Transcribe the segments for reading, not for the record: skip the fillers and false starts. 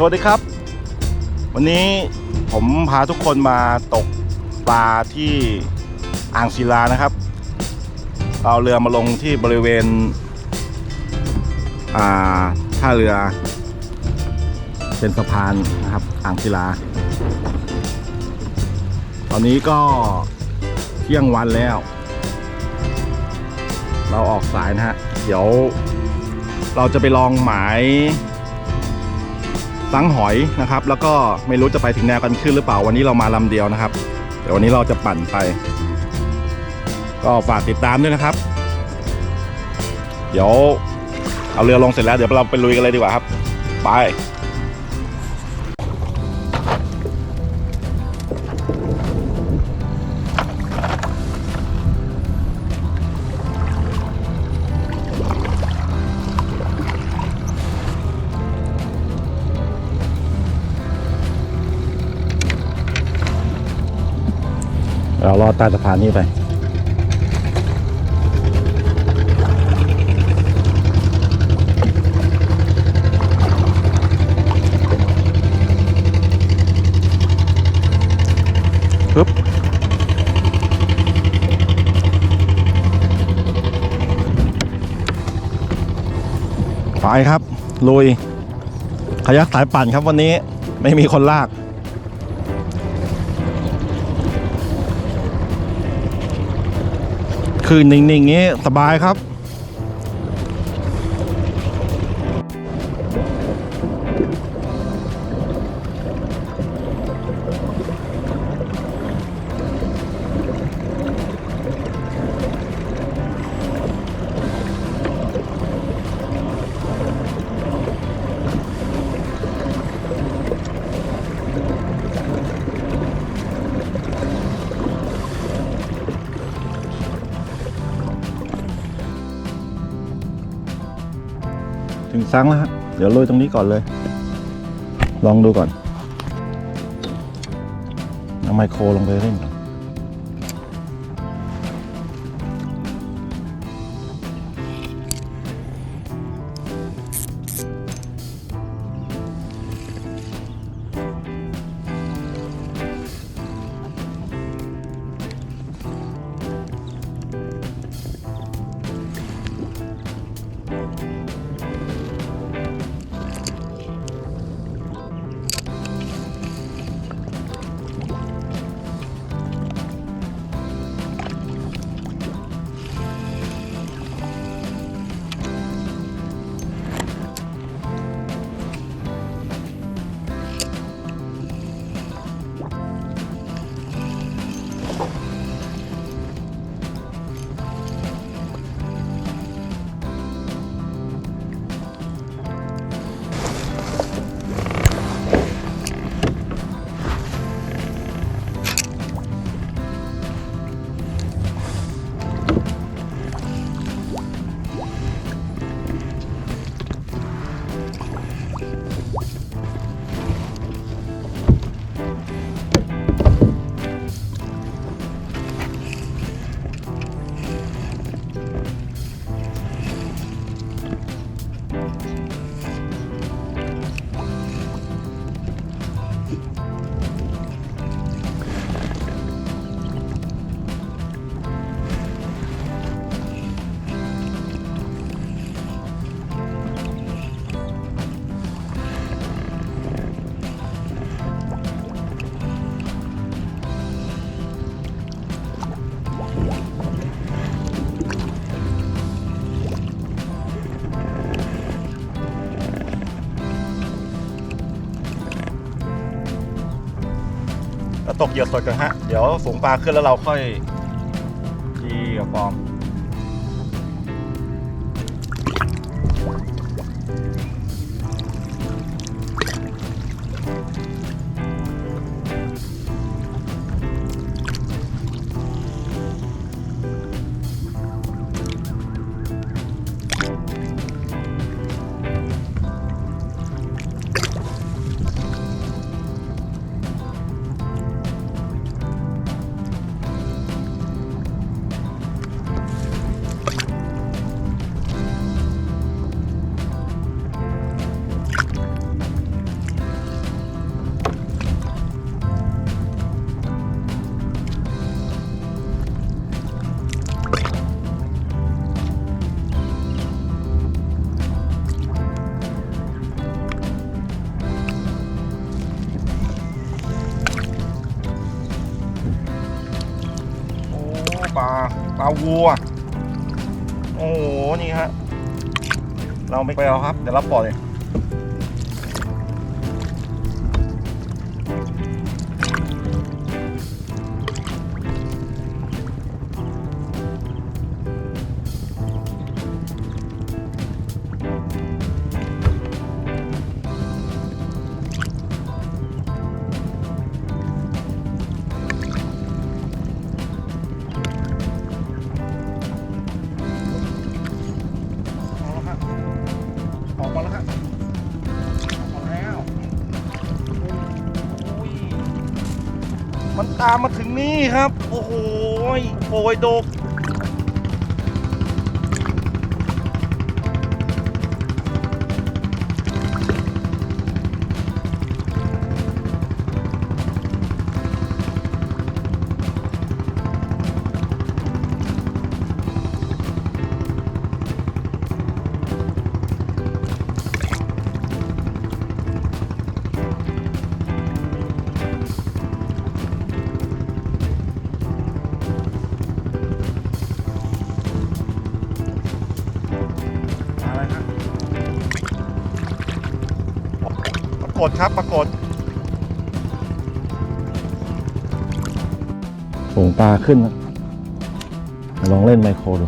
สวัสดีครับวันนี้ผมพาทุกคนมาตกปลาที่อ่างศิลานะครับเอาเรือมาลงที่บริเวณท่าเรือเป็นสะพานนะครับอ่างศิลาตอนนี้ก็เที่ยงวันแล้วเราออกสายนะฮะเดี๋ยวเราจะไปลองหมายสังหอยนะครับแล้วก็ไม่รู้จะไปถึงแนวกันขึ้นหรือเปล่าวันนี้เรามาลำเดียวนะครับเดี๋ยววันนี้เราจะปั่นไปก็ฝากติดตามด้วยนะครับเดี๋ยวเอาเรือลงเสร็จแล้วเดี๋ยวเราไปลุยกันเลยดีกว่าครับไปเราลอดใต้สะพานนี้ไปปึ๊บไปครับลุยขยักสายปั่นครับวันนี้ไม่มีคนลากคือนิ่งๆงี้สบายครับถึงซังแล้วฮะเดี๋ยวลุยตรงนี้ก่อนเลยลองดูก่อนเอาไมโครลงไปเล่นก่อนตกเหยื่อสดกันฮะเดี๋ยวฝูงปลาขึ้นแล้วเราค่อยยีกับฟอง วัวโอ้โหนี่ฮะเราไม่ไปเอาครับเดี๋ยวเราปล่อยออกมาแล้วครับออกแล้วมันตามมาถึงนี่ครับโอ้โหโอยดกปรากฏครับปรากฏฝูงปลาขึ้นนะลองเล่นไมโครดู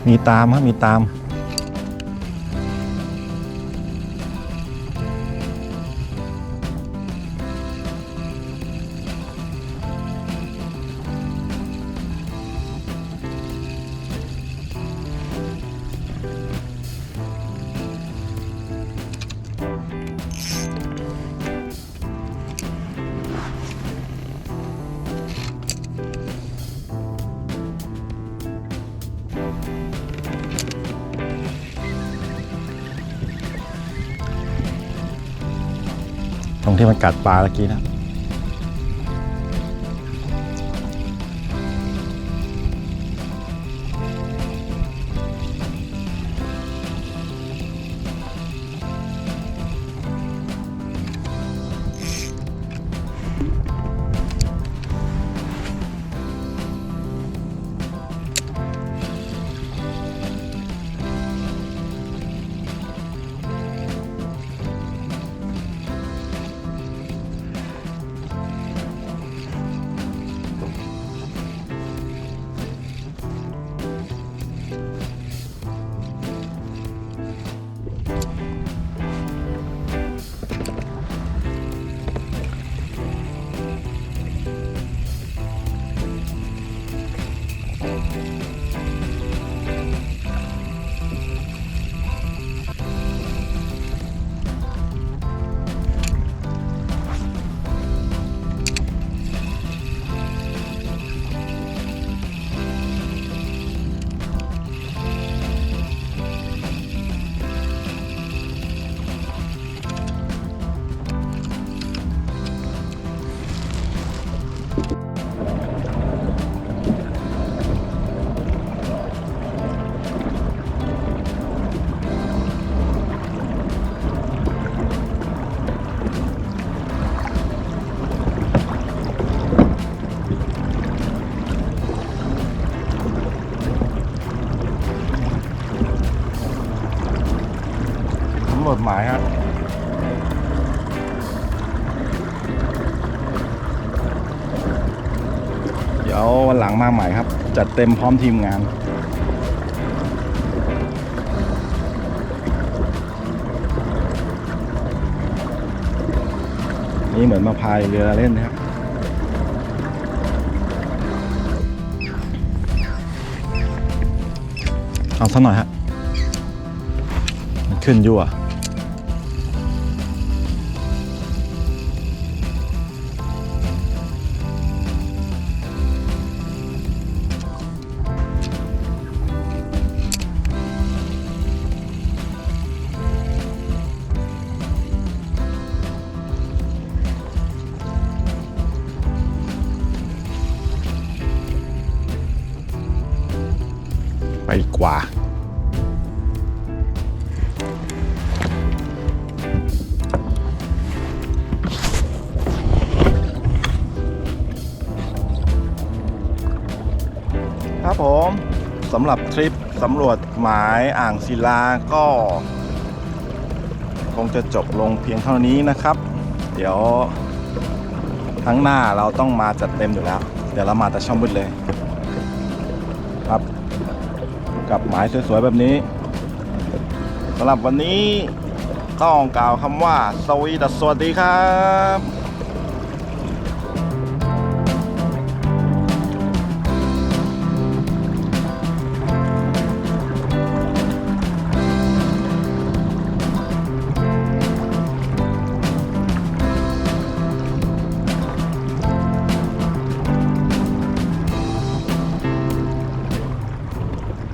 มีตามครับมีตามตรงที่มันกัดปลาเมื่อกี้นะหมดหมายครับเดี๋ยววันหลังมาใหม่ครับจัดเต็มพร้อมทีมงานนี่เหมือนมาพายเรือเล่นนะครับเอาสักหน่อยฮะมันขึ้นยั่ว กว่าครับผมสำหรับทริปสำรวจหมายอ่างศิลาก็คงจะจบลงเพียงเท่านี้นะครับเดี๋ยวครั้งหน้าเราต้องมาจัดเต็มอยู่แล้วเดี๋ยวเรามาแต่ช่องมืดเลยครับกับหมายสวยๆแบบนี้สำหรับวันนี้ต้องกล่าวคำว่าสวัสดีครับ